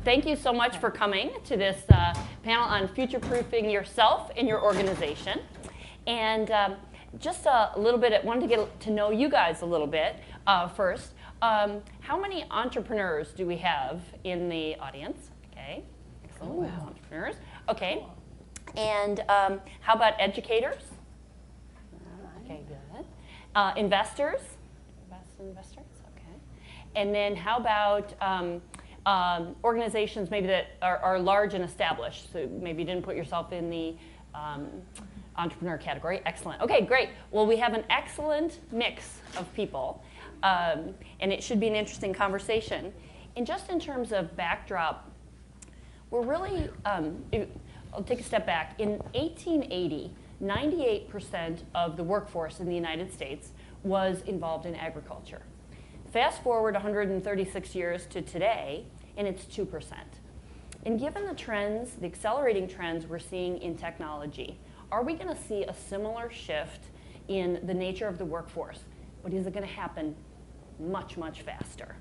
Thank you so much for coming to this panel on future-proofing yourself and your organization. And just a little bit, I wanted to get to know you guys a little bit first. How many entrepreneurs do we have in the audience? Okay, excellent. Oh, wow. Entrepreneurs. Okay, and how about educators? Okay, good. Investors? Investors, okay. And then how about organizations maybe that are large and established? So maybe you didn't put yourself in the entrepreneur category. Excellent. Okay, great. Well, we have an excellent mix of people, and it should be an interesting conversation. And just in terms of backdrop, we're really, I'll take a step back. In 1880, 98% of the workforce in the United States was involved in agriculture. Fast forward 136 years to today, and it's 2%. And given the trends, the accelerating trends we're seeing in technology, are we going to see a similar shift in the nature of the workforce? But is it going to happen much, much faster?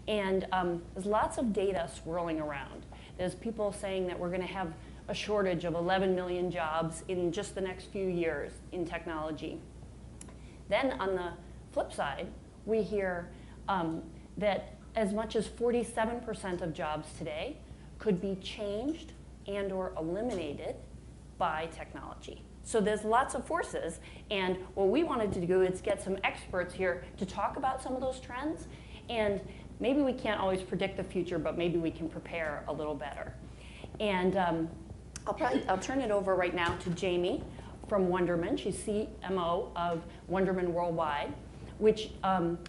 And there's lots of data swirling around. There's people saying that we're going to have a shortage of 11 million jobs in just the next few years in technology. Then on the flip side, we hear that as much as 47% of jobs today could be changed and or eliminated by technology. So there's lots of forces, and what we wanted to do is get some experts here to talk about some of those trends, and maybe we can't always predict the future, but maybe we can prepare a little better. And I'll turn it over right now to Jamie from Wunderman. She's CMO of Wunderman Worldwide, which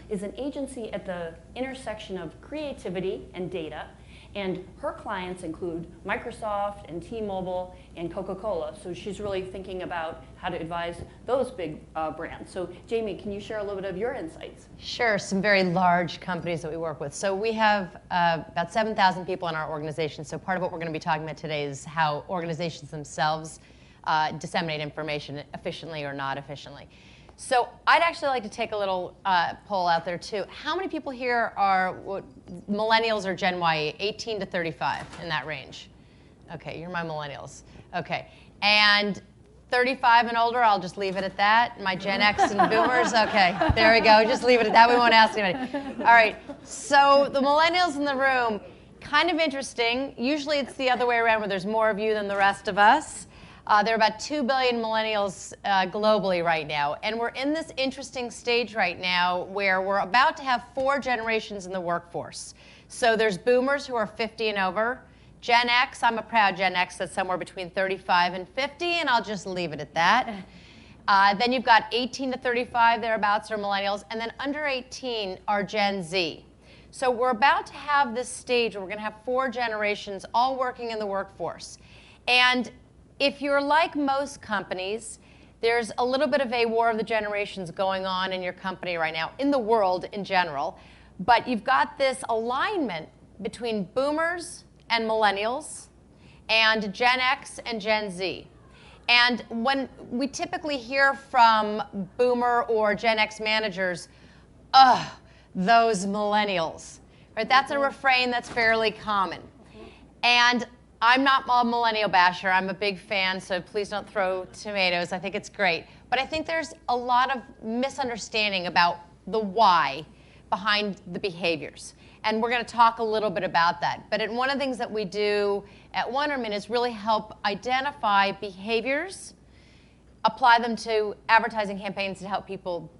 is an agency at the intersection of creativity and data. And her clients include Microsoft and T-Mobile and Coca-Cola. So she's really thinking about how to advise those big brands. So Jamie, can you share a little bit of your insights? Sure, some very large companies that we work with. So we have about 7,000 people in our organization. So part of what we're going to be talking about today is how organizations themselves disseminate information efficiently or not efficiently. So I'd actually like to take a little poll out there too. How many people here are millennials or Gen Y, 18 to 35, in that range? Okay, you're my millennials. Okay, and 35 and older, I'll just leave it at that. My Gen X and boomers, okay, there we go. Just leave it at that. We won't ask anybody. All right, so the millennials in the room, kind of interesting. Usually it's the other way around where there's more of you than the rest of us. There are about 2 billion millennials globally right now. And we're in this interesting stage right now where we're about to have 4 generations in the workforce. So there's boomers who are 50 and over. Gen X, I'm a proud Gen X, that's somewhere between 35 and 50, and I'll just leave it at that. Then you've got 18 to 35 thereabouts are millennials, and then under 18 are Gen Z. So we're about to have this stage where we're going to have 4 generations all working in the workforce. And if you're like most companies, there's a little bit of a war of the generations going on in your company right now, in the world in general. But you've got this alignment between boomers and millennials and Gen X and Gen Z. And when we typically hear from boomer or Gen X managers, ugh, those millennials. Right? That's a refrain that's fairly common. And I'm not a millennial basher. I'm a big fan, so please don't throw tomatoes. I think it's great. But I think there's a lot of misunderstanding about the why behind the behaviors. And we're going to talk a little bit about that. But one of the things that we do at Wunderman is really help identify behaviors, apply them to advertising campaigns to help people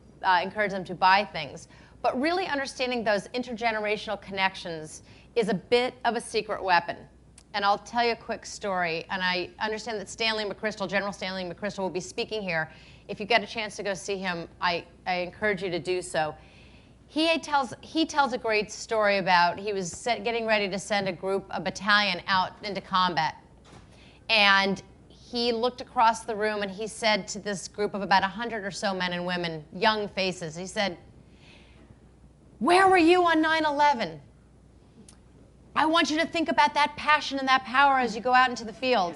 encourage them to buy things. But really understanding those intergenerational connections is a bit of a secret weapon. And I'll tell you a quick story. And I understand that Stanley McChrystal, General Stanley McChrystal, will be speaking here. If you get a chance to go see him, I encourage you to do so. He tells a great story about he was getting ready to send a battalion out into combat. And he looked across the room and he said to this group of about 100 or so men and women, young faces, he said, "Where were you on 9/11? I want you to think about that passion and that power as you go out into the field."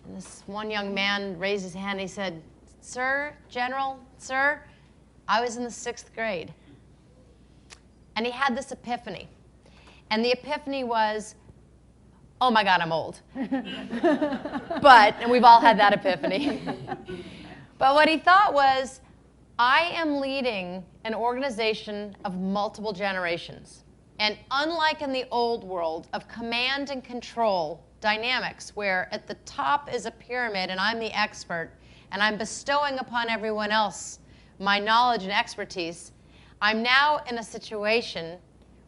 And this one young man raised his hand and he said, "Sir, General, sir, I was in the 6th grade." And he had this epiphany. And the epiphany was, oh my God, I'm old. And we've all had that epiphany. But what he thought was, I am leading an organization of multiple generations. And unlike in the old world of command and control dynamics, where at the top is a pyramid and I'm the expert, and I'm bestowing upon everyone else my knowledge and expertise, I'm now in a situation,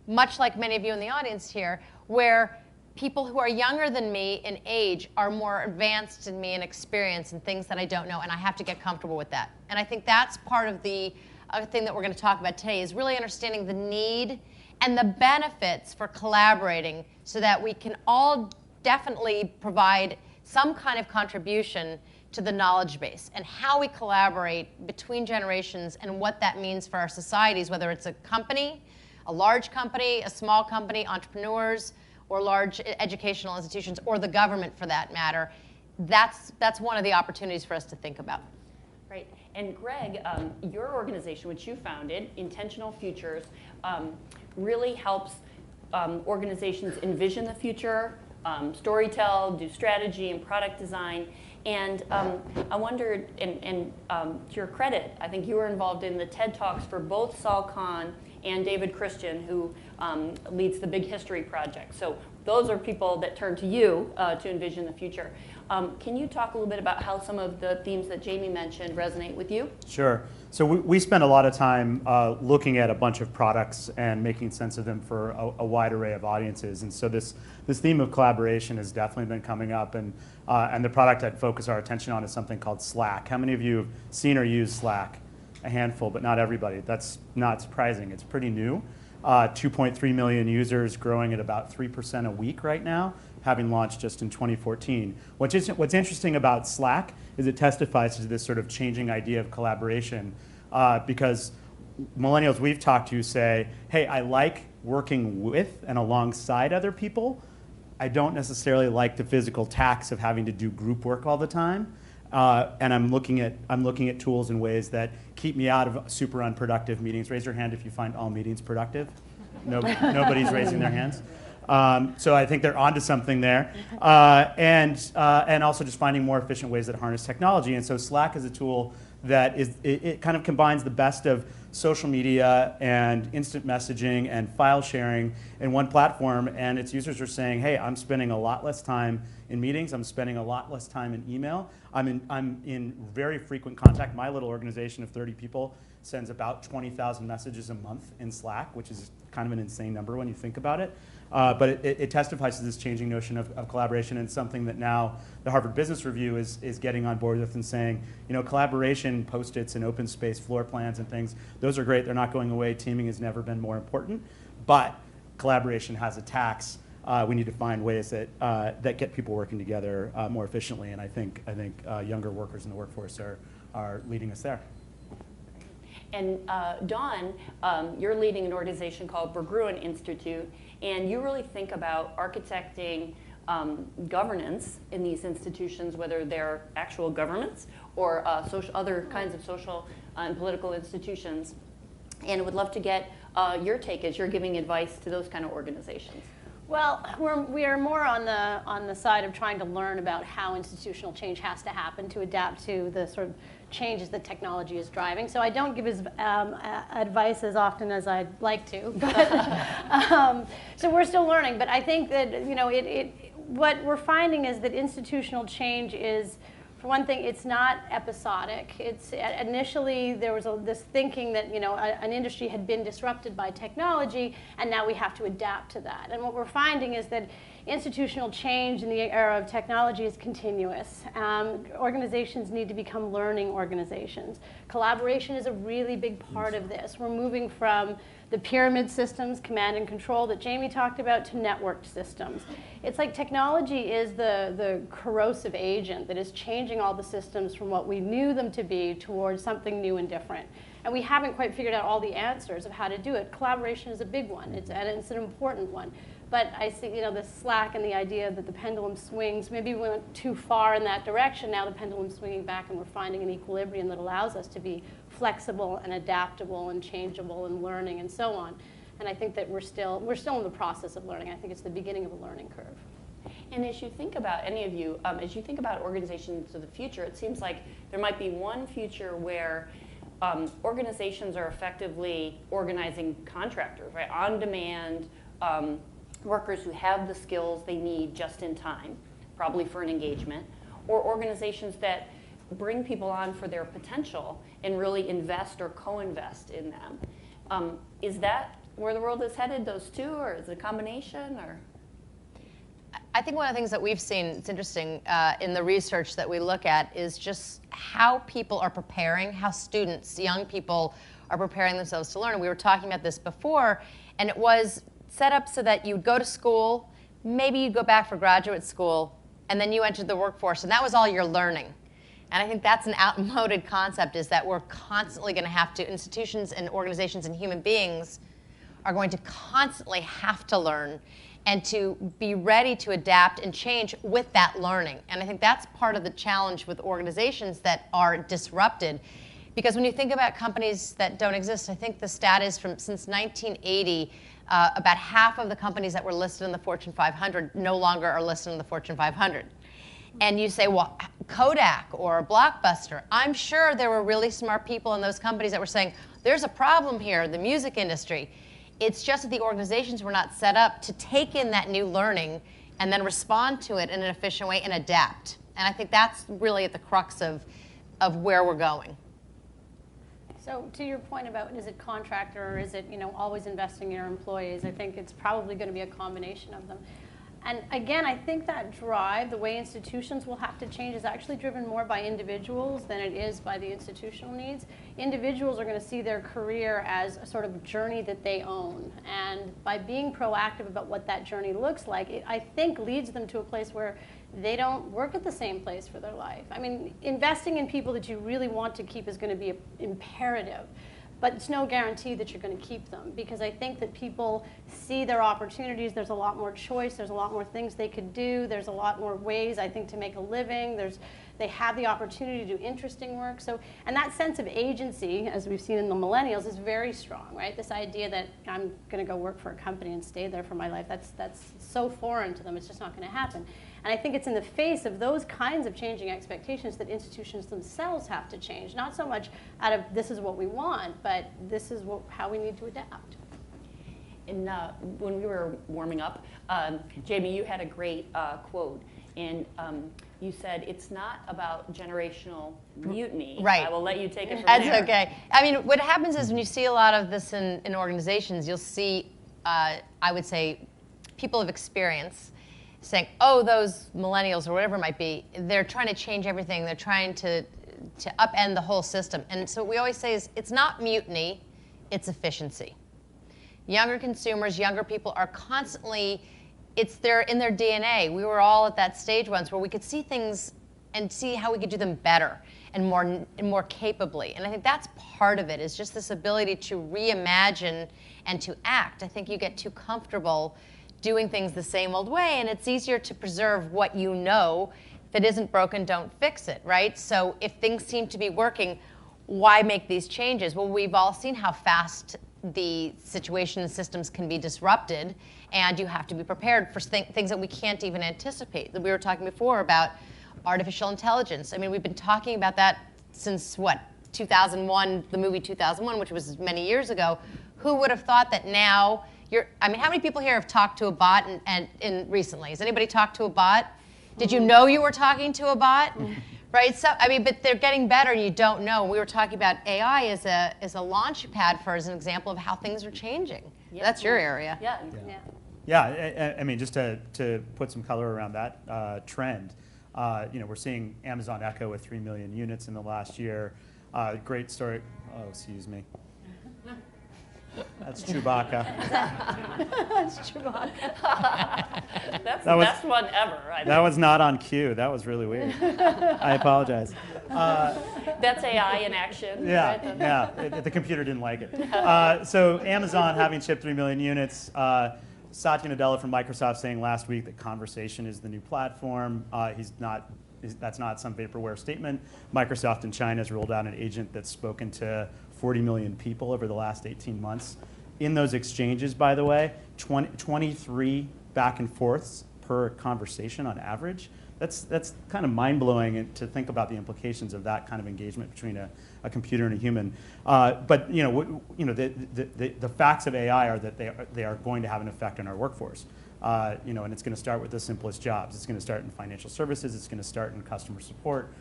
much like many of you in the audience here, where people who are younger than me in age are more advanced than me in experience in things that I don't know, and I have to get comfortable with that. And I think that's part of the thing that we're going to talk about today, is really understanding the need and the benefits for collaborating so that we can all definitely provide some kind of contribution to the knowledge base, and how we collaborate between generations and what that means for our societies, whether it's a company, a large company, a small company, entrepreneurs, or large educational institutions, or the government for that matter. That's one of the opportunities for us to think about. Right. And Greg, your organization, which you founded, Intentional Futures, really helps organizations envision the future, storytell, do strategy and product design. And I wondered, and to your credit, I think you were involved in the TED Talks for both Saul Kahn and David Christian, who leads the Big History Project. So those are people that turn to you to envision the future. Can you talk a little bit about how some of the themes that Jamie mentioned resonate with you? Sure. So we spend a lot of time looking at a bunch of products and making sense of them for a wide array of audiences. And so this theme of collaboration has definitely been coming up. And the product I'd focus our attention on is something called Slack. How many of you have seen or used Slack? A handful, but not everybody. That's not surprising. It's pretty new. 2.3 million users, growing at about 3% a week right now, having launched just in 2014. What's interesting about Slack is it testifies to this sort of changing idea of collaboration, because millennials we've talked to say, hey, I like working with and alongside other people. I don't necessarily like the physical tax of having to do group work all the time. And I'm looking at tools in ways that keep me out of super unproductive meetings. Raise your hand if you find all meetings productive. Nobody's raising their hands. So I think they're onto something there. And also just finding more efficient ways that harness technology. And so Slack is a tool that it kind of combines the best of social media and instant messaging and file sharing in one platform. And its users are saying, hey, I'm spending a lot less time in meetings. I'm spending a lot less time in email. I'm in very frequent contact. My little organization of 30 people sends about 20,000 messages a month in Slack, which is kind of an insane number when you think about it. But it testifies to this changing notion of collaboration, and something that now the Harvard Business Review is getting on board with and saying, you know, collaboration, Post-its and open space floor plans and things, those are great. They're not going away. Teaming has never been more important. But collaboration has a tax. We need to find ways that get people working together more efficiently. And I think younger workers in the workforce are leading us there. And Dawn, you're leading an organization called Berggruen Institute, and you really think about architecting governance in these institutions, whether they're actual governments or other kinds of social and political institutions. And would love to get your take as you're giving advice to those kind of organizations. Well, we are more on the side of trying to learn about how institutional change has to happen to adapt to the sort of changes that technology is driving. So I don't give advice as often as I'd like to, but so we're still learning. But I think that what we're finding is that institutional change is, for one thing, it's not episodic. It's initially there was this thinking that an industry had been disrupted by technology, and now we have to adapt to that. And what we're finding is that institutional change in the era of technology is continuous. Organizations need to become learning organizations. Collaboration is a really big part of this. We're moving from the pyramid systems, command and control that Jamie talked about, to networked systems. It's like technology is the corrosive agent that is changing all the systems from what we knew them to be towards something new and different. And we haven't quite figured out all the answers of how to do it. Collaboration is a big one, and it's an important one. But I see, the Slack and the idea that the pendulum swings, maybe we went too far in that direction. Now the pendulum's swinging back, and we're finding an equilibrium that allows us to be flexible and adaptable and changeable and learning and so on. And I think that we're still in the process of learning. I think it's the beginning of a learning curve. And as you think about, any of you, as you think about organizations of the future, it seems like there might be one future where organizations are effectively organizing contractors, right? On demand, workers who have the skills they need just in time, probably for an engagement, or organizations that bring people on for their potential and really invest or co-invest in them. Is that where the world is headed, those two, or is it a combination, or? I think one of the things that we've seen, it's interesting, in the research that we look at is just how people are preparing, how students, young people, are preparing themselves to learn. And we were talking about this before, and it was set up so that you'd go to school, maybe you'd go back for graduate school, and then you entered the workforce, and that was all your learning. And I think that's an outmoded concept, is that we're constantly going to have to, institutions and organizations and human beings are going to constantly have to learn and to be ready to adapt and change with that learning. And I think that's part of the challenge with organizations that are disrupted. Because when you think about companies that don't exist, I think the stat is from since 1980, about half of the companies that were listed in the Fortune 500 no longer are listed in the Fortune 500. And you say, well, Kodak or Blockbuster, I'm sure there were really smart people in those companies that were saying, there's a problem here, the music industry. It's just that the organizations were not set up to take in that new learning and then respond to it in an efficient way and adapt. And I think that's really at the crux of where we're going. So to your point about, is it contractor or is it, always investing in your employees, I think it's probably going to be a combination of them. And again, I think that drive, the way institutions will have to change, is actually driven more by individuals than it is by the institutional needs. Individuals are going to see their career as a sort of journey that they own. And by being proactive about what that journey looks like, it, I think, leads them to a place where they don't work at the same place for their life. I mean, investing in people that you really want to keep is going to be imperative. But it's no guarantee that you're going to keep them, because I think that people see their opportunities. There's a lot more choice. There's a lot more things they could do. There's a lot more ways, I think, to make a living. They have the opportunity to do interesting work. So, and that sense of agency, as we've seen in the millennials, is very strong, right? This idea that I'm going to go work for a company and stay there for my life, that's so foreign to them. It's just not going to happen. And I think it's in the face of those kinds of changing expectations that institutions themselves have to change. Not so much out of this is what we want, but this is how we need to adapt. And when we were warming up, Jamie, you had a great quote. And you said it's not about generational mutiny. Right. I will let you take it from That's there. okay. I mean, what happens is when you see a lot of this in organizations, you'll see, I would say, people of experience saying, oh, those millennials or whatever it might be, they're trying to change everything. They're trying to upend the whole system. And so what we always say is, it's not mutiny, it's efficiency. Younger consumers, younger people are constantly, in their DNA. We were all at that stage once where we could see things and see how we could do them better and more capably. And I think that's part of it, is just this ability to reimagine and to act. I think you get too comfortable doing things the same old way, and it's easier to preserve what you know. If it isn't broken, don't fix it, right? So if things seem to be working, why make these changes? Well, we've all seen how fast the situation and systems can be disrupted, and you have to be prepared for things that we can't even anticipate. We were talking before about artificial intelligence. I mean, we've been talking about that since, 2001, the movie 2001, which was many years ago. Who would have thought that now I mean, how many people here have talked to a bot and recently? Has anybody talked to a bot? Did you know you were talking to a bot? Right? So, I mean, but they're getting better and you don't know. We were talking about AI as a launch pad as an example of how things are changing. Yeah. That's your area. Yeah, I mean, just to put some color around that trend, we're seeing Amazon Echo with 3 million units in the last year. Great story. Oh, excuse me. That's Chewbacca. That's Chewbacca. That's the best one ever. That was not on cue. That was really weird. I apologize. That's AI in action. Yeah, right? yeah. The computer didn't like it. So Amazon having shipped 3 million units. Satya Nadella from Microsoft saying last week that conversation is the new platform. That's not some vaporware statement. Microsoft in China has rolled out an agent that's spoken to 40 million people over the last 18 months. in those exchanges, by the way, 23 back and forths per conversation on average. That's kind of mind-blowing to think about the implications of that kind of engagement between a computer and a human. But the facts of AI are that they are going to have an effect on our workforce. And it's going to start with the simplest jobs. It's going to start in financial services. It's going to start in customer support.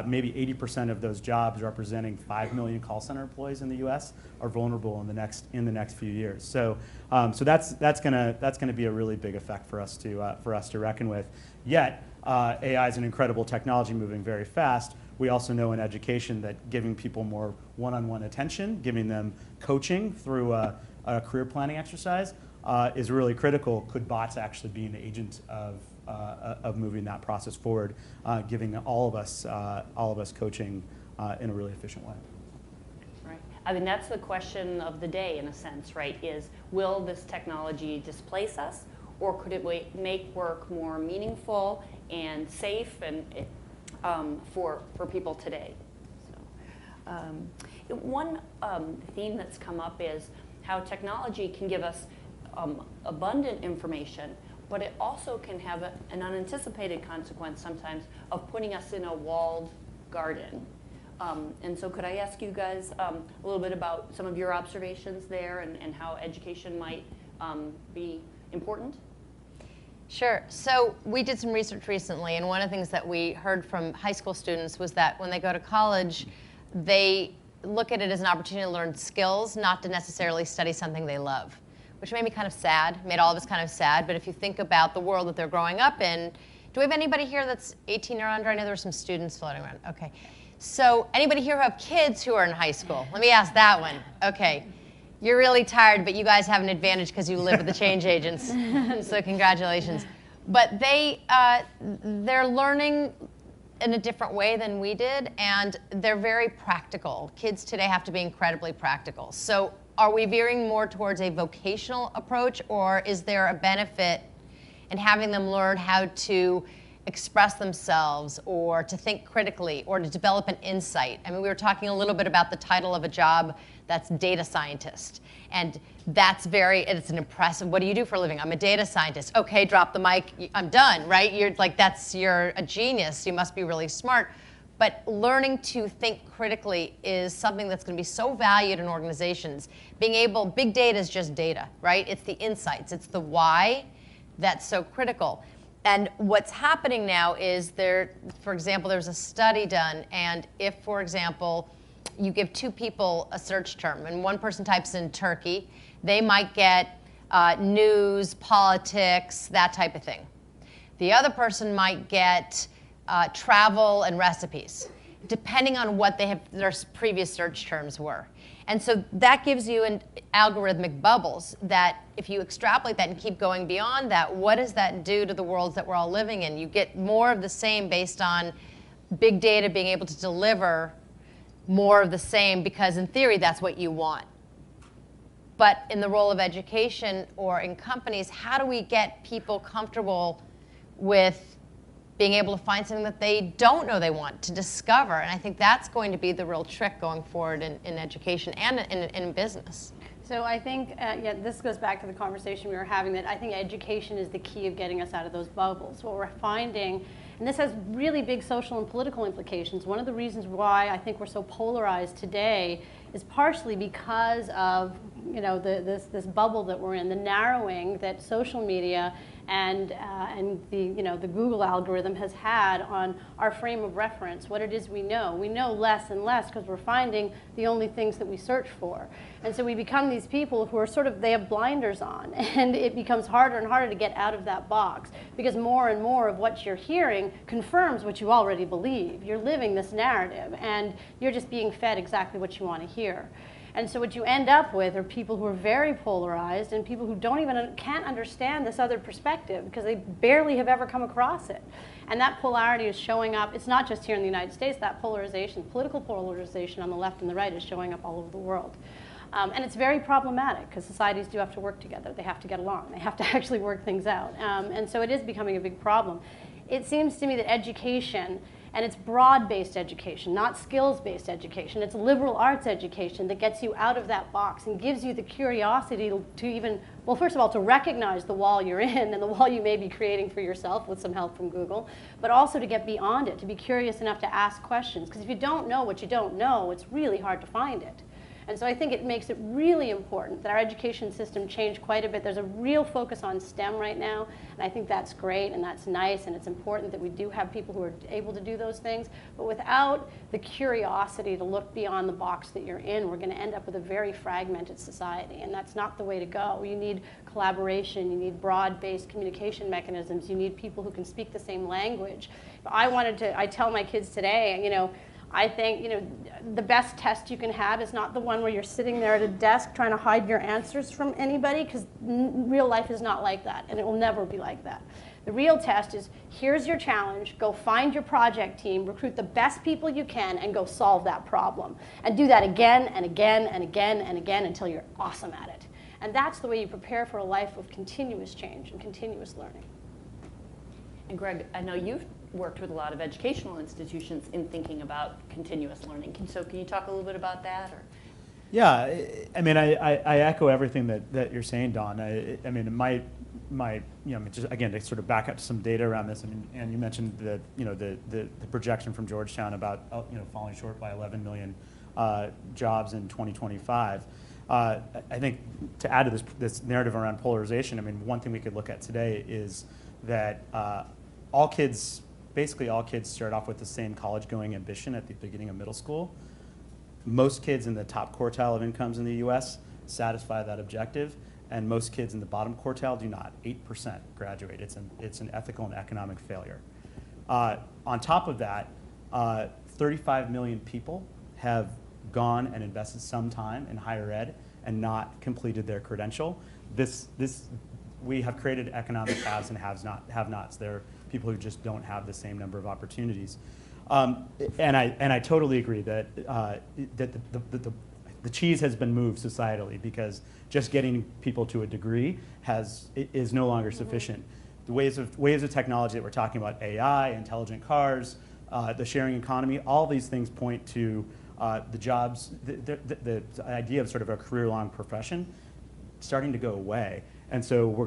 Maybe 80% of those jobs, representing 5 million call center employees in the U.S., are vulnerable in the next few years. So that's going to be a really big effect for us to reckon with. Yet AI is an incredible technology moving very fast. We also know in education that giving people more one-on-one attention, giving them coaching through a career planning exercise is really critical. Could bots actually be an agent of moving that process forward, giving all of us coaching in a really efficient way? Right. I mean, that's the question of the day, in a sense, right? Is will this technology displace us, or could it make work more meaningful and safe and for people today? So, one theme that's come up is how technology can give us abundant information, but it also can have an unanticipated consequence sometimes of putting us in a walled garden. And so could I ask you guys a little bit about some of your observations there and how education might be important? Sure. So we did some research recently, and one of the things that we heard from high school students was that when they go to college, they look at it as an opportunity to learn skills, not to necessarily study something they love, which made me kind of sad, made all of us kind of sad. But if you think about the world that they're growing up in, do we have anybody here that's 18 or under? I know there were some students floating around. Okay. So anybody here who have kids who are in high school? Let me ask that one. Okay. You're really tired, but you guys have an advantage because you live with the change agents. So congratulations. But they're learning in a different way than we did, and they're very practical. Kids today have to be incredibly practical. So are we veering more towards a vocational approach, or is there a benefit in having them learn how to express themselves, or to think critically, or to develop an insight? I mean, we were talking a little bit about the title of a job that's data scientist. And it's an impressive, what do you do for a living? I'm a data scientist. Okay, drop the mic, I'm done, right? You're a genius, you must be really smart. But learning to think critically is something that's going to be so valued in organizations. Big data is just data, right? It's the insights, it's the why that's so critical. And what's happening now is for example, there's a study done, and if, for example, you give two people a search term, and one person types in Turkey, they might get news, politics, that type of thing. The other person might get travel and recipes, depending on what their previous search terms were. And so that gives you an algorithmic bubbles that if you extrapolate that and keep going beyond that, what does that do to the worlds that we're all living in? You get more of the same based on big data being able to deliver more of the same, because in theory that's what you want. But in the role of education or in companies, how do we get people comfortable with being able to find something that they don't know they want to discover? And I think that's going to be the real trick going forward in education and in business. So I think, this goes back to the conversation we were having, that I think education is the key of getting us out of those bubbles. What we're finding, and this has really big social and political implications. One of the reasons why I think we're so polarized today is partially because of this bubble that we're in, the narrowing that social media and the Google algorithm has had on our frame of reference, what it is we know. We know less and less because we're finding the only things that we search for. And so we become these people who are they have blinders on, and it becomes harder and harder to get out of that box, because more and more of what you're hearing confirms what you already believe. You're living this narrative, and you're just being fed exactly what you want to hear. And so what you end up with are people who are very polarized, and people who can't understand this other perspective because they barely have ever come across it. And that polarity is showing up. It's not just here in the United States. That polarization, political polarization on the left and the right, is showing up all over the world. And it's very problematic because societies do have to work together. They have to get along. They have to actually work things out. And so it is becoming a big problem. It seems to me that education And it's broad-based education, not skills-based education. It's liberal arts education that gets you out of that box and gives you the curiosity to even, well, first of all, to recognize the wall you're in and the wall you may be creating for yourself with some help from Google, but also to get beyond it, to be curious enough to ask questions. Because if you don't know what you don't know, it's really hard to find it. And so I think it makes it really important that our education system change quite a bit. There's a real focus on STEM right now, and I think that's great and that's nice, and it's important that we do have people who are able to do those things. But without the curiosity to look beyond the box that you're in, we're going to end up with a very fragmented society, and that's not the way to go. You need collaboration, you need broad-based communication mechanisms, you need people who can speak the same language. I tell my kids today, I think the best test you can have is not the one where you're sitting there at a desk trying to hide your answers from anybody, because real life is not like that, and it will never be like that. The real test is, here's your challenge, go find your project team, recruit the best people you can, and go solve that problem. And do that again and again and again and again until you're awesome at it. And that's the way you prepare for a life of continuous change and continuous learning. And Greg, I know you've worked with a lot of educational institutions in thinking about continuous learning. Can you talk a little bit about that? Or? Yeah, I mean, I echo everything that you're saying, Dawn. I mean, just again to sort of back up to some data around this. I mean, and you mentioned the projection from Georgetown about falling short by 11 million jobs in 2025. I think to add to this narrative around polarization, I mean, one thing we could look at today is that basically all kids start off with the same college-going ambition at the beginning of middle school. Most kids in the top quartile of incomes in the US satisfy that objective, and most kids in the bottom quartile do not. 8% graduate. It's an ethical and economic failure. On top of that, 35 million people have gone and invested some time in higher ed and not completed their credential. We have created economic haves and have-nots. There are people who just don't have the same number of opportunities. And I totally agree that the cheese has been moved societally, because just getting people to a degree is no longer sufficient. The waves of technology that we're talking about, AI, intelligent cars, the sharing economy, all these things point to the jobs, the idea of sort of a career-long profession starting to go away. And so people are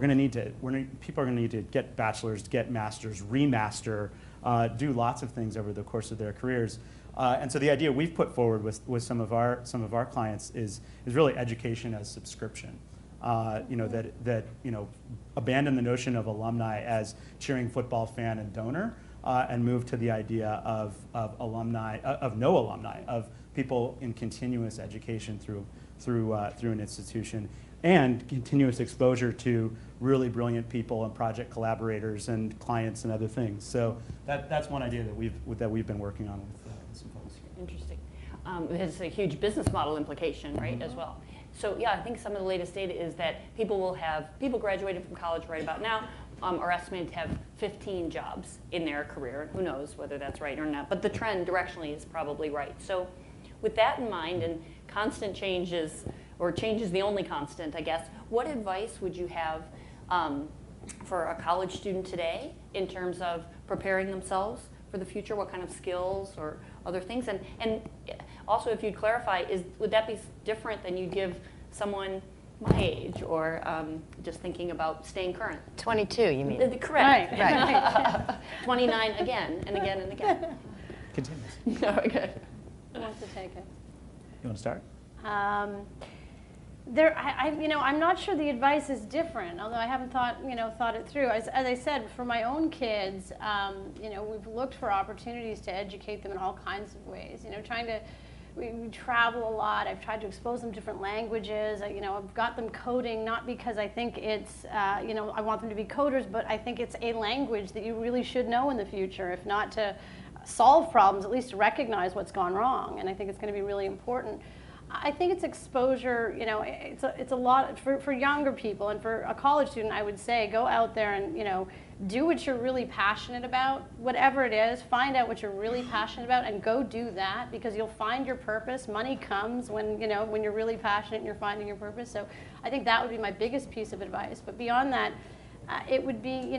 going to need to get bachelors, get masters, remaster, do lots of things over the course of their careers. And so the idea we've put forward with some of our clients is really education as subscription. Abandon the notion of alumni as cheering football fan and donor, and move to the idea of alumni, of no alumni, of people in continuous education through an institution, and continuous exposure to really brilliant people and project collaborators and clients and other things. So that's one idea that we've been working on with some folks. Interesting. It has a huge business model implication, right, as well. So yeah, I think some of the latest data is that people graduated from college right about now are estimated to have 15 jobs in their career. And who knows whether that's right or not, but the trend directionally is probably right. So with that in mind, and constant changes, or change is the only constant, I guess, what advice would you have for a college student today in terms of preparing themselves for the future? What kind of skills or other things? And also, if you'd clarify, would that be different than you'd give someone my age, or just thinking about staying current? 22, you mean? Correct. Right. 29 again and again and again. Continuous. Okay. Who wants to take it? You want to start? I'm not sure the advice is different, although I haven't thought it through. As I said, for my own kids, we've looked for opportunities to educate them in all kinds of ways. We travel a lot. I've tried to expose them to different languages. I've got them coding, not because I think it's, I want them to be coders, but I think it's a language that you really should know in the future, if not to solve problems, at least to recognize what's gone wrong. And I think it's going to be really important. I think it's exposure, it's a lot for younger people, and for a college student, I would say go out there and, do what you're really passionate about, whatever it is, find out what you're really passionate about and go do that, because you'll find your purpose. Money comes when you're really passionate and you're finding your purpose. So I think that would be my biggest piece of advice. But beyond that, it would be,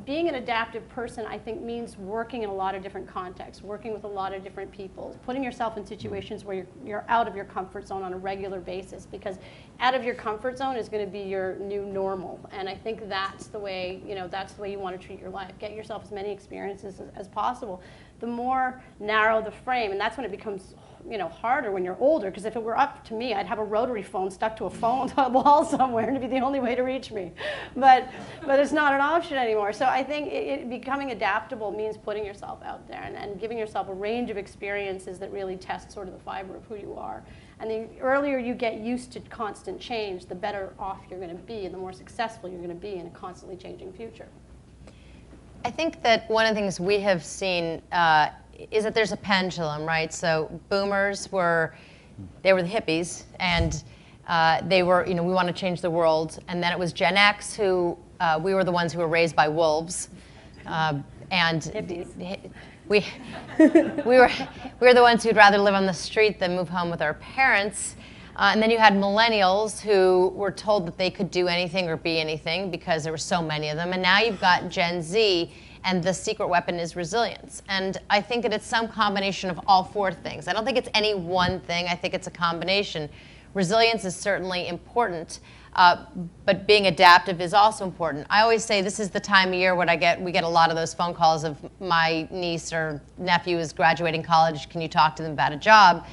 being an adaptive person, I think, means working in a lot of different contexts, working with a lot of different people, putting yourself in situations where you're out of your comfort zone on a regular basis, because out of your comfort zone is going to be your new normal. And I think that's the way, that's the way you want to treat your life. Get yourself as many experiences as possible. The more narrow the frame, and that's when it becomes harder when you're older, because if it were up to me, I'd have a rotary phone stuck to a phone wall somewhere, and it'd be the only way to reach me. But it's not an option anymore. So I think becoming adaptable means putting yourself out there and giving yourself a range of experiences that really test sort of the fiber of who you are. And the earlier you get used to constant change, the better off you're going to be, and the more successful you're going to be in a constantly changing future. I think that one of the things we have seen is that there's a pendulum, right? So boomers were the hippies, and they were, we want to change the world. And then it was Gen X, who we were the ones who were raised by wolves, and Hippies. we were the ones who'd rather live on the street than move home with our parents. And then you had millennials who were told that they could do anything or be anything because there were so many of them. And now you've got Gen Z, and the secret weapon is resilience. And I think that it's some combination of all four things. I don't think it's any one thing. I think it's a combination. Resilience is certainly important, but being adaptive is also important. I always say this is the time of year when we get a lot of those phone calls of my niece or nephew is graduating college, can you talk to them about a job?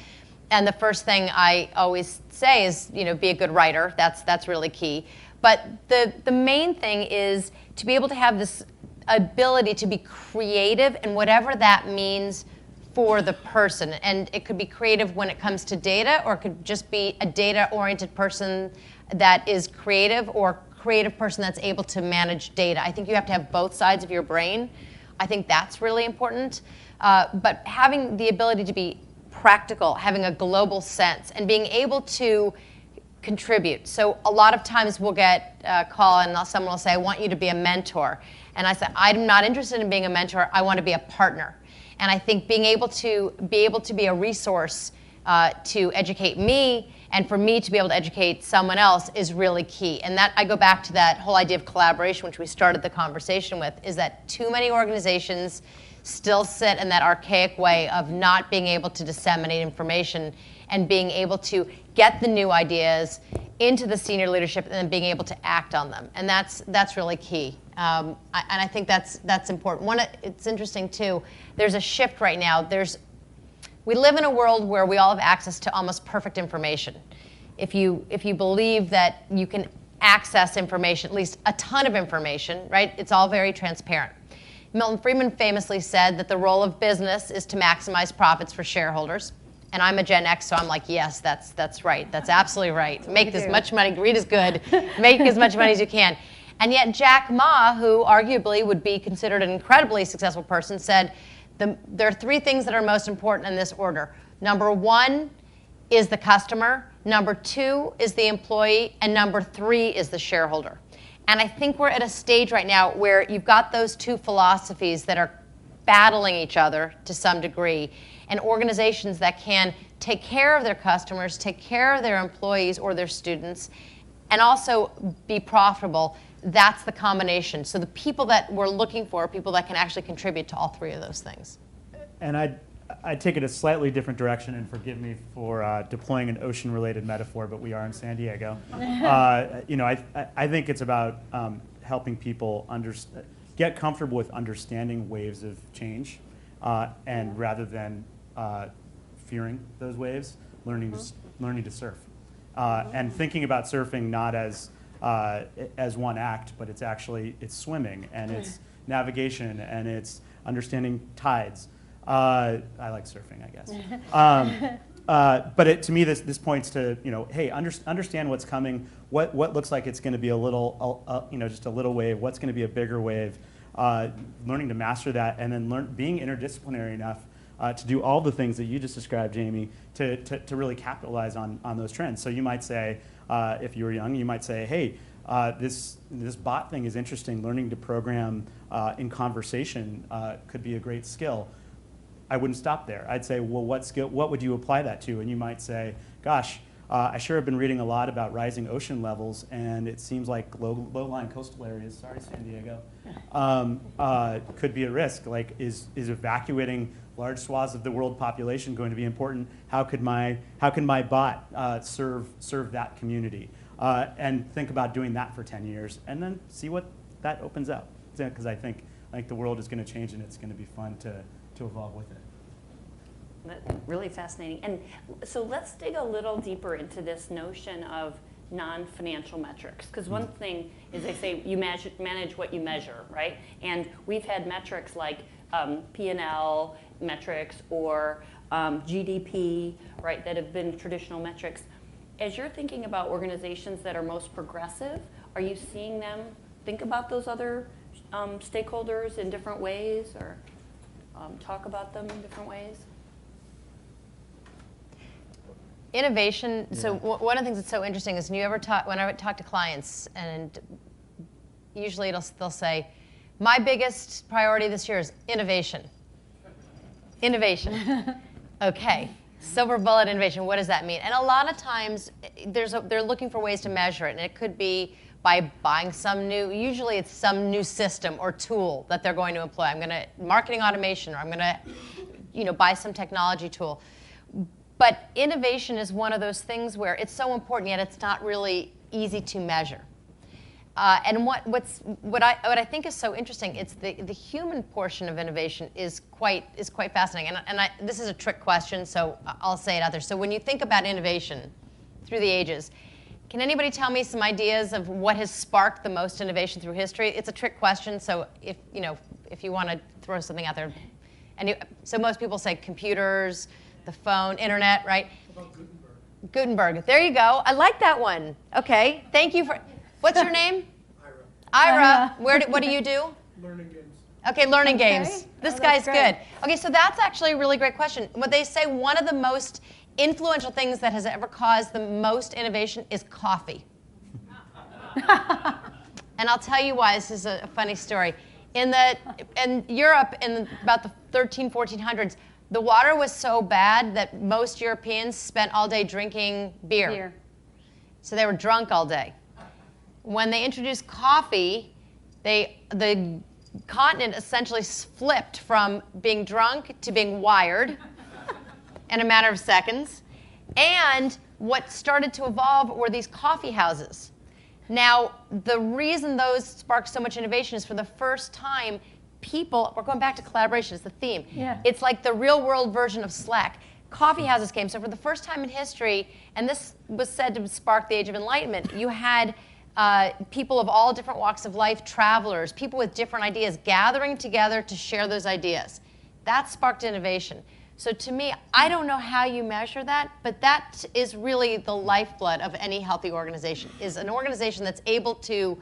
And the first thing I always say is, be a good writer. That's really key. But the main thing is to be able to have this ability to be creative, and whatever that means for the person. And it could be creative when it comes to data, or it could just be a data-oriented person that is creative, or creative person that's able to manage data. I think you have to have both sides of your brain. I think that's really important. But having the ability to be practical, having a global sense, and being able to contribute. So a lot of times we'll get a call and someone will say, I want you to be a mentor. And I said, I'm not interested in being a mentor, I want to be a partner. And I think being able to be a resource to educate me, and for me to be able to educate someone else, is really key. And that I go back to that whole idea of collaboration, which we started the conversation with, is that too many organizations still sit in that archaic way of not being able to disseminate information and being able to get the new ideas into the senior leadership and then being able to act on them. And that's really key. And I think that's important. It's interesting too, there's a shift right now. We live in a world where we all have access to almost perfect information. If you believe that you can access information, at least a ton of information, right? It's all very transparent. Milton Friedman famously said that the role of business is to maximize profits for shareholders. And I'm a Gen X, so I'm like, yes, that's right. That's absolutely right. Make as much money, greed is good. Make as much money as you can. And yet Jack Ma, who arguably would be considered an incredibly successful person, said there are three things that are most important in this order. Number one is the customer. Number two is the employee. And number three is the shareholder. And I think we're at a stage right now where you've got those two philosophies that are battling each other to some degree. And organizations that can take care of their customers, take care of their employees or their students, and also be profitable, that's the combination. So the people that we're looking for are people that can actually contribute to all three of those things. And I'd take it a slightly different direction, and forgive me for deploying an ocean-related metaphor, but we are in San Diego. I think it's about helping people get comfortable with understanding waves of change, and rather than fearing those waves, learning to surf, and thinking about surfing not as one act, but it's swimming, and it's navigation, and it's understanding tides. I like surfing, I guess. But to me, this points to, hey, understand what's coming. What looks like it's going to be a little, just a little wave. What's going to be a bigger wave? Learning to master that, and then being interdisciplinary enough to do all the things that you just described, Jamie, to really capitalize on those trends. So you might say, if you were young, you might say, hey, this bot thing is interesting. Learning to program in conversation could be a great skill. I wouldn't stop there. I'd say, well, what would you apply that to? And you might say, gosh, I sure have been reading a lot about rising ocean levels, and it seems like low-lying coastal areas, sorry San Diego, could be at risk. Like, is evacuating large swaths of the world population going to be important? How can my bot serve that community? And think about doing that for 10 years, and then see what that opens up. Because I think the world is going to change, and it's going to be fun to evolve with it. That's really fascinating. And so let's dig a little deeper into this notion of non-financial metrics. Because one thing is they say you manage what you measure, right? And we've had metrics like P&L metrics or GDP, right, that have been traditional metrics. As you're thinking about organizations that are most progressive, are you seeing them think about those other stakeholders in different ways, or talk about them in different ways? Innovation. Yeah. So one of the things that's so interesting is when I talk to clients, and usually they'll say, my biggest priority this year is innovation. Innovation. Okay. Silver bullet innovation. What does that mean? And a lot of times they're looking for ways to measure it, and it could be by buying usually it's some new system or tool that they're going to employ. I'm going to marketing automation, or I'm going to buy some technology tool. But innovation is one of those things where it's so important, yet it's not really easy to measure. And what I think is so interesting, it's the human portion of innovation is quite fascinating. And this is a trick question, so I'll say it out there. So when you think about innovation through the ages, can anybody tell me some ideas of what has sparked the most innovation through history? It's a trick question, so if you want to throw something out there, so most people say computers, the phone, internet, right? How about Gutenberg? Gutenberg. There you go. I like that one. Okay. Thank you for. What's your name? Ira. Ira. What do you do? Learning games. Okay, learning Okay. games. This Oh, guy's that's great. good. Okay, so that's actually a really great question. What they say, one of the most influential things that has ever caused the most innovation is coffee. And I'll tell you why. This is a funny story. In Europe, in about the 1400s, the water was so bad that most Europeans spent all day drinking beer. So they were drunk all day. When they introduced coffee, the continent essentially flipped from being drunk to being wired in a matter of seconds. And what started to evolve were these coffee houses. Now, the reason those sparked so much innovation is for the first time, we're going back to collaboration, it's the theme. Yeah. It's like the real world version of Slack. Coffee houses came. So for the first time in history, and this was said to spark the Age of Enlightenment, you had people of all different walks of life, travelers, people with different ideas, gathering together to share those ideas. That sparked innovation. So to me, I don't know how you measure that, but that is really the lifeblood of any healthy organization, is an organization that's able to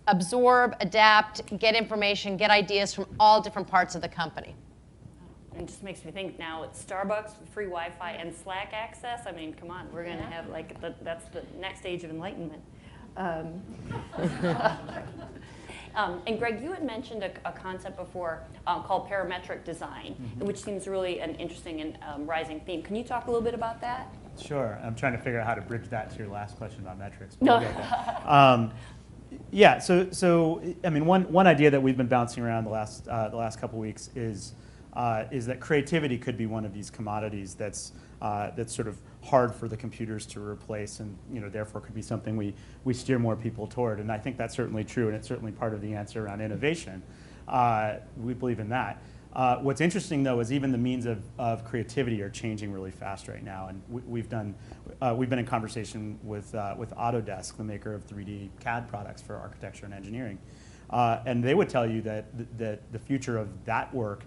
absorb, adapt, get information, get ideas from all different parts of the company. It just makes me think now it's Starbucks with free Wi-Fi and Slack access. I mean, come on, we're going to have that's the next age of enlightenment. And Greg, you had mentioned a concept before called parametric design, which seems really an interesting and rising theme. Can you talk a little bit about that? Sure. I'm trying to figure out how to bridge that to your last question about metrics. No. Yeah. So I mean, one idea that we've been bouncing around the last couple weeks is that creativity could be one of these commodities that's sort of hard for the computers to replace, and therefore could be something we steer more people toward. And I think that's certainly true, and it's certainly part of the answer around innovation. We believe in that. What's interesting, though, is even the means of creativity are changing really fast right now. And we've been in conversation with Autodesk, the maker of 3D CAD products for architecture and engineering, and they would tell you that the future of that work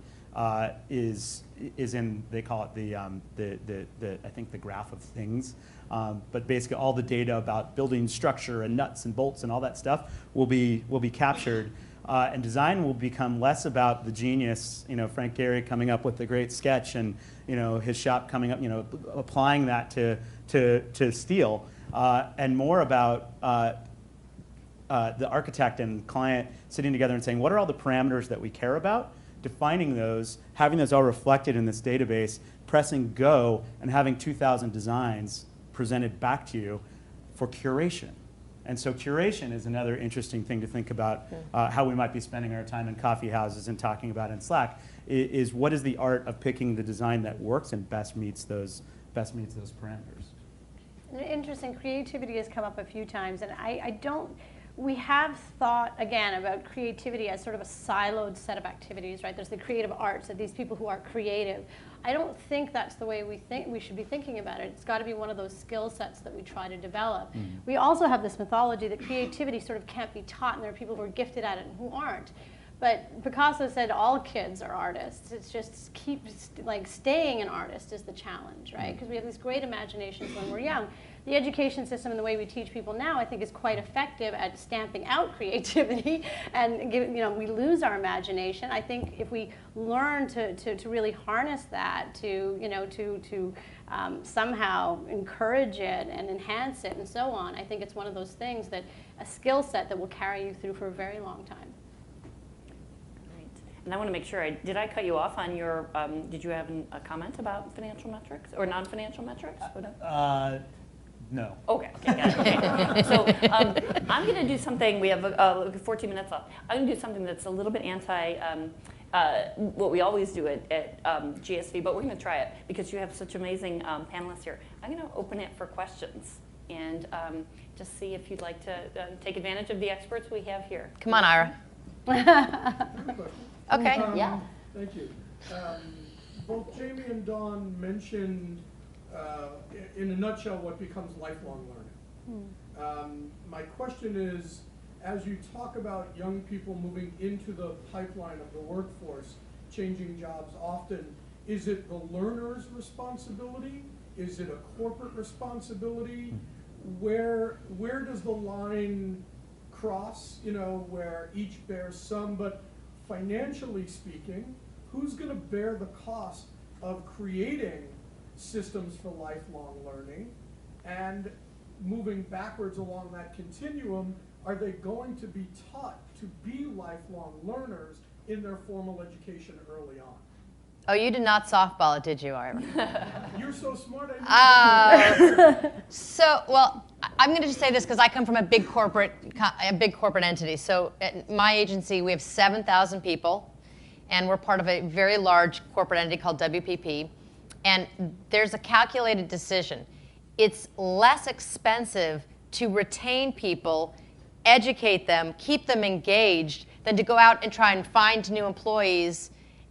is in, they call it the I think the graph of things, but basically all the data about building structure and nuts and bolts and all that stuff will be captured. And design will become less about the genius, Frank Gehry coming up with the great sketch and his shop coming up, applying that to steel, and more about the architect and client sitting together and saying, what are all the parameters that we care about, defining those, having those all reflected in this database, pressing go, and having 2,000 designs presented back to you for curation. And so curation is another interesting thing to think about, how we might be spending our time in coffee houses and talking about in Slack, is what is the art of picking the design that works and best meets those parameters. Interesting, creativity has come up a few times, and we have thought, again, about creativity as sort of a siloed set of activities, right? There's the creative arts, that these people who are creative. I don't think that's the way we should be thinking about it. It's got to be one of those skill sets that we try to develop. We also have this mythology that creativity sort of can't be taught, and there are people who are gifted at it and who aren't. But Picasso said all kids are artists. It's just staying an artist is the challenge, right? Because we have these great imaginations when we're young. The education system and the way we teach people now, I think, is quite effective at stamping out creativity, and we lose our imagination. I think if we learn to really harness that, to somehow encourage it and enhance it and so on, I think it's one of those things that a skill set that will carry you through for a very long time. And I want to make sure, did I cut you off on your, did you have a comment about financial metrics or non-financial metrics? No. Okay, got it. Okay. So I'm going to do something, we have 14 minutes left. I'm going to do something that's a little bit anti what we always do at GSV, but we're going to try it because you have such amazing panelists here. I'm going to open it for questions and just see if you'd like to take advantage of the experts we have here. Come on, Ira. Okay, yeah. Thank you. Both Jamie and Dawn mentioned, in a nutshell, what becomes lifelong learning. My question is, as you talk about young people moving into the pipeline of the workforce, changing jobs often, is it the learner's responsibility? Is it a corporate responsibility? Where does the line cross, where each bears some, but financially speaking, who's going to bear the cost of creating systems for lifelong learning? And moving backwards along that continuum, are they going to be taught to be lifelong learners in their formal education early on? Oh, you did not softball it, did you, Ira? You're so smart. Well, I'm going to just say this because I come from a big corporate entity. So at my agency, we have 7,000 people, and we're part of a very large corporate entity called WPP. And there's a calculated decision. It's less expensive to retain people, educate them, keep them engaged, than to go out and try and find new employees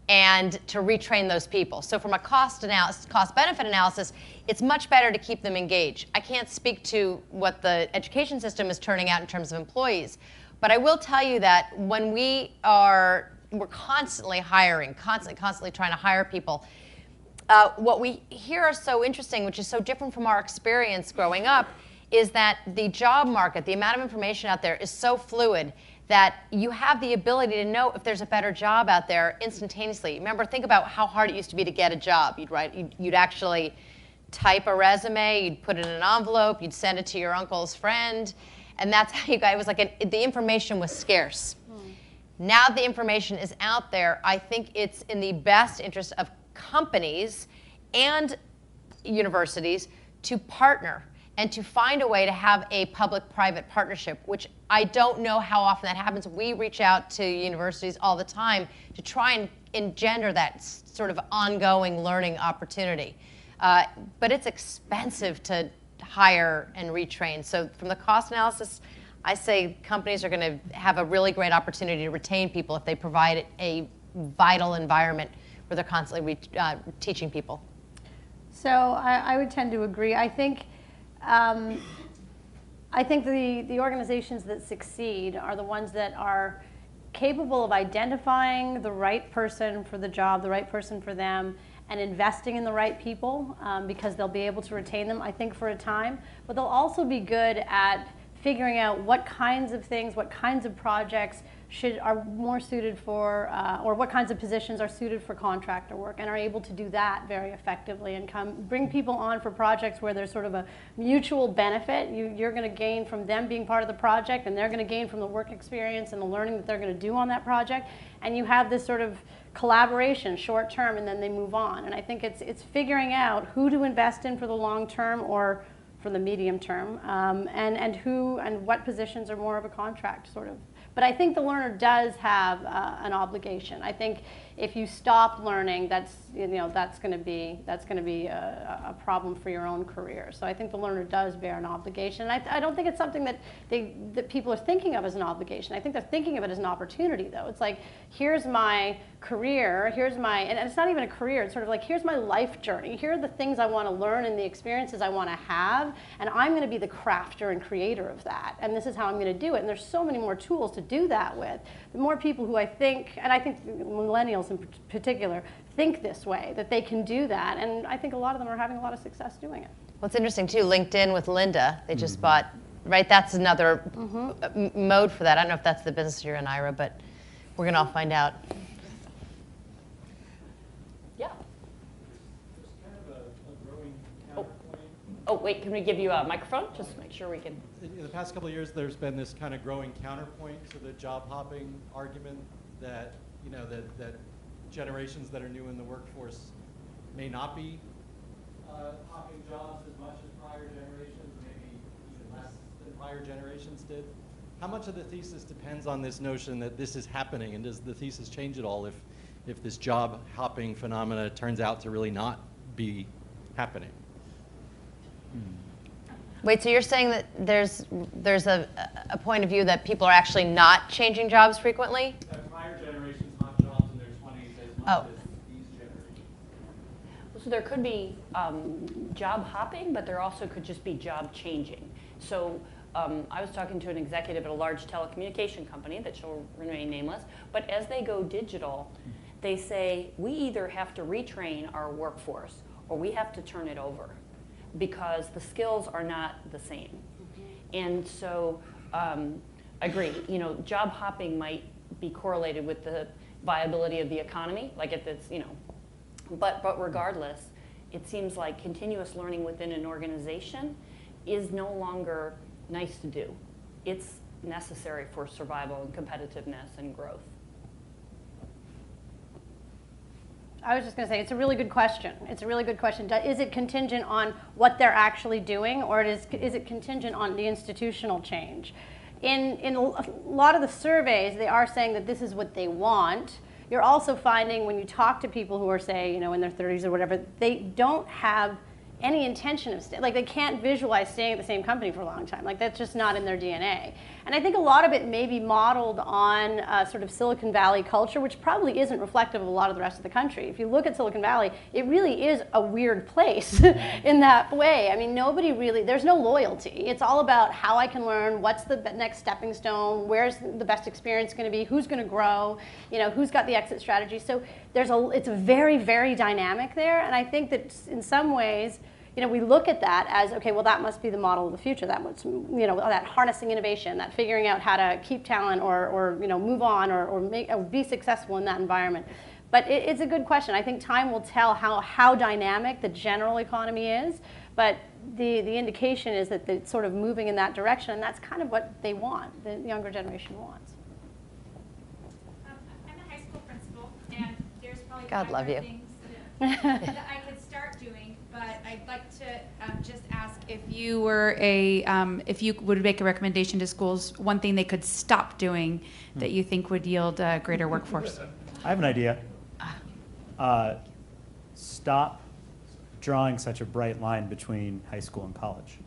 and to retrain those people. So from a cost-benefit analysis, it's much better to keep them engaged. I can't speak to what the education system is turning out in terms of employees, but I will tell you that when we're constantly hiring, constantly trying to hire people, what we hear is so interesting, which is so different from our experience growing up, is that the job market, the amount of information out there is so fluid that you have the ability to know if there's a better job out there instantaneously. Remember, think about how hard it used to be to get a job. You'd actually type a resume, you'd put it in an envelope, you'd send it to your uncle's friend, and that's how you got, it was like the information was scarce. Now the information is out there. I think it's in the best interest of companies and universities to partner and to find a way to have a public-private partnership, which I don't know how often that happens. We reach out to universities all the time to try and engender that sort of ongoing learning opportunity. But it's expensive to hire and retrain. So from the cost analysis, I say companies are going to have a really great opportunity to retain people if they provide a vital environment where they're constantly teaching people. So I would tend to agree. I think the organizations that succeed are the ones that are capable of identifying the right person for the job, the right person for them, and investing in the right people because they'll be able to retain them, I think, for a time. But they'll also be good at figuring out what kinds of things, what kinds of projects are more suited for, or what kinds of positions are suited for contractor work, and are able to do that very effectively and bring people on for projects where there's sort of a mutual benefit. You're going to gain from them being part of the project, and they're going to gain from the work experience and the learning that they're going to do on that project. And you have this sort of collaboration short term, and then they move on. And I think it's figuring out who to invest in for the long term or the medium term, and who and what positions are more of a contract sort of. But I think the learner does have an obligation. I think if you stop learning, that's going to be a problem for your own career. So I think the learner does bear an obligation. And I don't think it's something that people are thinking of as an obligation. I think they're thinking of it as an opportunity, though. It's like, here's my career, and it's not even a career. It's sort of like, here's my life journey. Here are the things I want to learn and the experiences I want to have, and I'm going to be the crafter and creator of that. And this is how I'm going to do it. And there's so many more tools to do that with. The more people who I think millennials in particular, think this way, that they can do that. And I think a lot of them are having a lot of success doing it. Well, it's interesting, too. LinkedIn with Linda, they just bought, right? That's another mode for that. I don't know if that's the business you're in, Ira, but we're going to all find out. Yeah. There's kind of a growing counterpoint. Oh, wait, can we give you a microphone? Just make sure we can. In the past couple of years, there's been this kind of growing counterpoint to the job hopping argument that, that generations that are new in the workforce may not be hopping jobs as much as prior generations, maybe even less than prior generations did. How much of the thesis depends on this notion that this is happening, and does the thesis change at all if this job hopping phenomena turns out to really not be happening? Wait, so you're saying that there's a point of view that people are actually not changing jobs frequently? That prior generations hop jobs in their 20s as much as these generations. So there could be job hopping, but there also could just be job changing. So I was talking to an executive at a large telecommunication company that shall remain nameless, but as they go digital, they say, we either have to retrain our workforce or we have to turn it over, because the skills are not the same. And so, agree, job hopping might be correlated with the viability of the economy, like if it's, but regardless, it seems like continuous learning within an organization is no longer nice to do. It's necessary for survival and competitiveness and growth. I was just going to say, it's a really good question. It's a really good question. Is it contingent on what they're actually doing, or is it contingent on the institutional change? In a lot of the surveys, they are saying that this is what they want. You're also finding when you talk to people who are, say, in their 30s or whatever, they don't have any intention of like they can't visualize staying at the same company for a long time. Like that's just not in their DNA. And I think a lot of it may be modeled on sort of Silicon Valley culture, which probably isn't reflective of a lot of the rest of the country. If you look at Silicon Valley, it really is a weird place in that way. I mean, there's no loyalty. It's all about how I can learn, what's the next stepping stone, where's the best experience going to be, who's going to grow, who's got the exit strategy. So it's very, very dynamic there. And I think that in some ways, we look at that as, okay, well, that must be the model of the future. That must, that harnessing innovation, that figuring out how to keep talent or move on or be successful in that environment. But it's a good question. I think time will tell how dynamic the general economy is. But the indication is that it's sort of moving in that direction, and that's kind of what they want, the younger generation wants. I'm a high school principal, and there's probably God love you. things that I could start doing. But I'd like to just ask if you were if you would make a recommendation to schools, one thing they could stop doing that you think would yield a greater workforce. I have an idea. Stop drawing such a bright line between high school and college.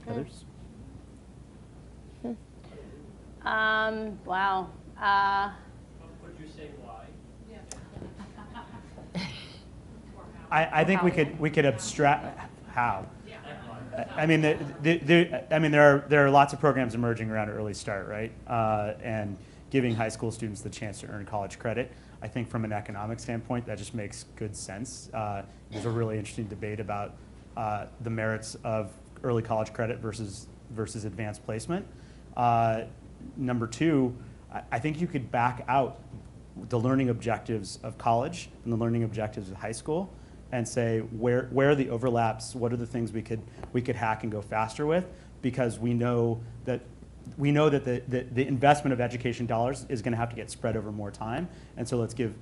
Others? Wow. Would you say why? I think we could abstract how. I mean, there are lots of programs emerging around Early Start, right? And giving high school students the chance to earn college credit. I think from an economic standpoint, that just makes good sense. There's a really interesting debate about the merits of early college credit versus advanced placement. Number two, I think you could back out the learning objectives of college and the learning objectives of high school and say where are the overlaps, what are the things we could hack and go faster with, because we know that we know that the investment of education dollars is going to have to get spread over more time, and so let's give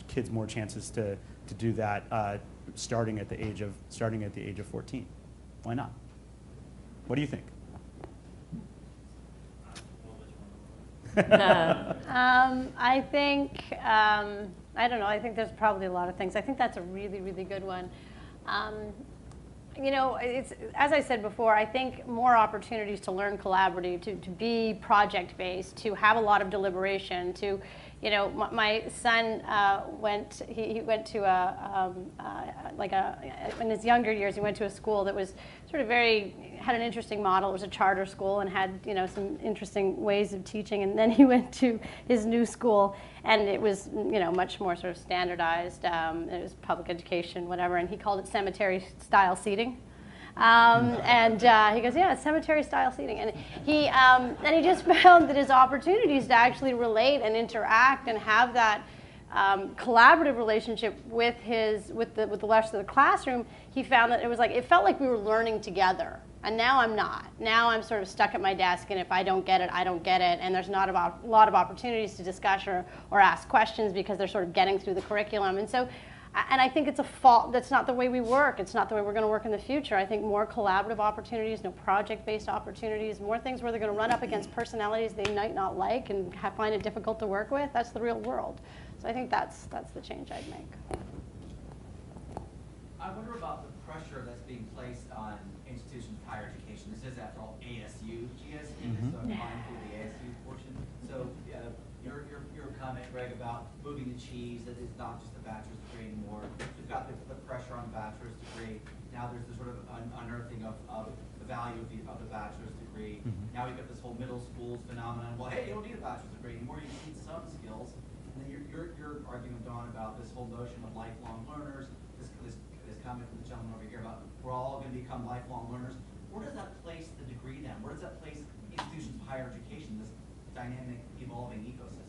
kids more chances to do that starting at the age of 14. Why not? What do you think? I think, I don't know, I think there's probably a lot of things. I think that's a really, really good one. You know, it's, as I said before, I think more opportunities to learn collaborative, to be project-based, to have a lot of deliberation, to, you know, my son he went to in his younger years, he went to a school that was sort of had an interesting model. It was a charter school and had, you know, some interesting ways of teaching. And then he went to his new school, and it was, you know, much more sort of standardized. It was public education, whatever, and he called it cemetery-style seating. And he goes, yeah, it's cemetery-style seating. And he just found that his opportunities to actually relate and interact and have that collaborative relationship with the rest of the classroom, he found that it felt like we were learning together. And now I'm not. Now I'm sort of stuck at my desk, and if I don't get it, I don't get it. And there's not a lot of opportunities to discuss or ask questions because they're sort of getting through the curriculum. And so, and I think it's a fault. That's not the way we work. It's not the way we're going to work in the future. I think more collaborative opportunities, no project-based opportunities, more things where they're going to run up against personalities they might not like and find it difficult to work with. That's the real world. So I think that's the change I'd make. I wonder about the pressure that's being placed on institutions of higher education. This is, after all, ASU GSV, so I'm mindful of the ASU portion. So your comment, Greg, about moving the cheese, that it's not just a bachelor's degree anymore. We've got the pressure on the bachelor's degree. Now there's the sort of unearthing of the value of the bachelor's degree. Now we've got this whole middle schools phenomenon. Well, hey, you don't need a bachelor's degree anymore. You need some skills. And then your argument, Dawn, about this whole notion of lifelong learners, this comment from the gentleman over here about we're all going to become lifelong learners. Where does that place the degree then? Where does that place institutions of higher education, this dynamic, evolving ecosystem?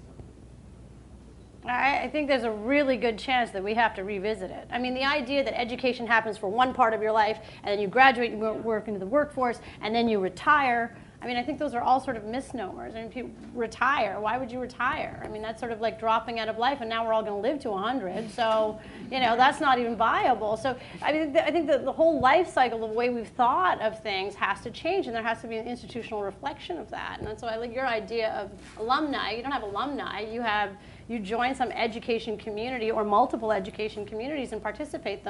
I think there's a really good chance that we have to revisit it. I mean, the idea that education happens for one part of your life, and then you graduate, you work into the workforce, and then you retire. I mean, I think those are all sort of misnomers. I mean, people retire. Why would you retire? I mean, that's sort of like dropping out of life, and now we're all going to live to 100. So, you know, that's not even viable. So, I mean, I think the whole life cycle, the way we've thought of things, has to change, and there has to be an institutional reflection of that. And that's why I like your idea of alumni. You don't have alumni. You join some education community or multiple education communities and participate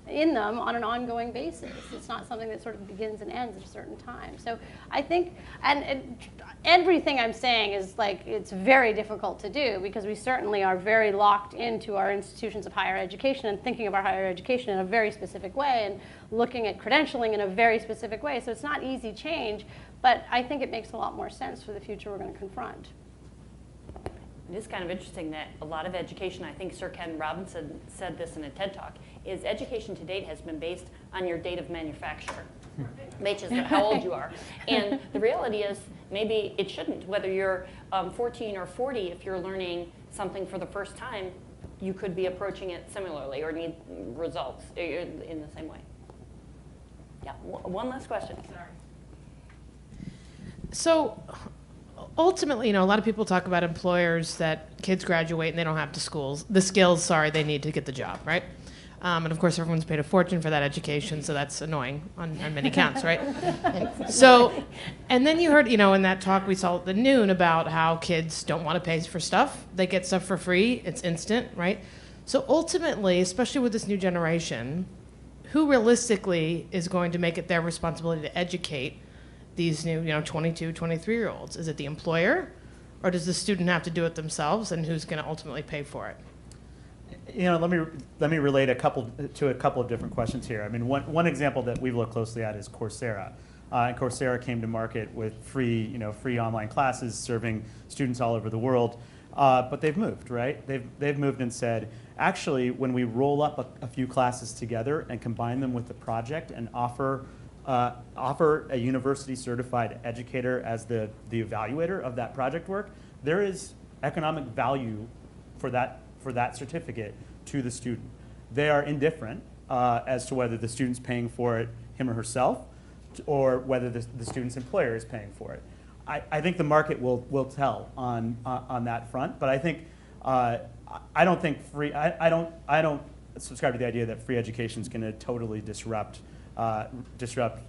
in them on an ongoing basis. It's not something that sort of begins and ends at a certain time. So I think, and everything I'm saying is like, it's very difficult to do because we certainly are very locked into our institutions of higher education and thinking of our higher education in a very specific way and looking at credentialing in a very specific way. So it's not easy change, but I think it makes a lot more sense for the future we're going to confront. It is kind of interesting that a lot of education, I think Sir Ken Robinson said this in a TED Talk, is education to date has been based on your date of manufacture, which is how old you are. And the reality is maybe it shouldn't. Whether you're 14 or 40, if you're learning something for the first time, you could be approaching it similarly or need results in the same way. Yeah, one last question. Sorry. So ultimately, you know, a lot of people talk about employers that kids graduate and they don't have the skills, they need to get the job, right? And of course, everyone's paid a fortune for that education, so that's annoying on many counts, right? So, and then you heard, you know, in that talk we saw at the noon about how kids don't want to pay for stuff. They get stuff for free. It's instant, right? So ultimately, especially with this new generation, who realistically is going to make it their responsibility to educate these new, 22, 23-year-olds? Is it the employer, or does the student have to do it themselves, and who's going to ultimately pay for it? Let me relate a couple of different questions here. I mean, one example that we've looked closely at is Coursera. And Coursera came to market with free online classes serving students all over the world. But they've moved, right? They've moved and said, actually, when we roll up a few classes together and combine them with the project and offer a university-certified educator as the evaluator of that project work, there is economic value for that certificate to the student. They are indifferent as to whether the student's paying for it him or herself, or whether the student's employer is paying for it. I think the market will tell on that front. But I think I don't think I don't subscribe to the idea that free education is going to totally disrupt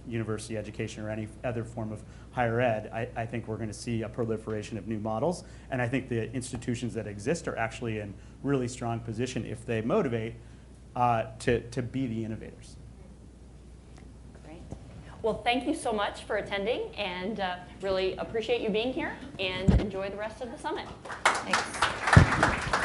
university education or any other form of higher ed. I think we're going to see a proliferation of new models, and I think the institutions that exist are actually in really strong position if they motivate to be the innovators. Great. Well, thank you so much for attending, and really appreciate you being here, and enjoy the rest of the summit. Thanks.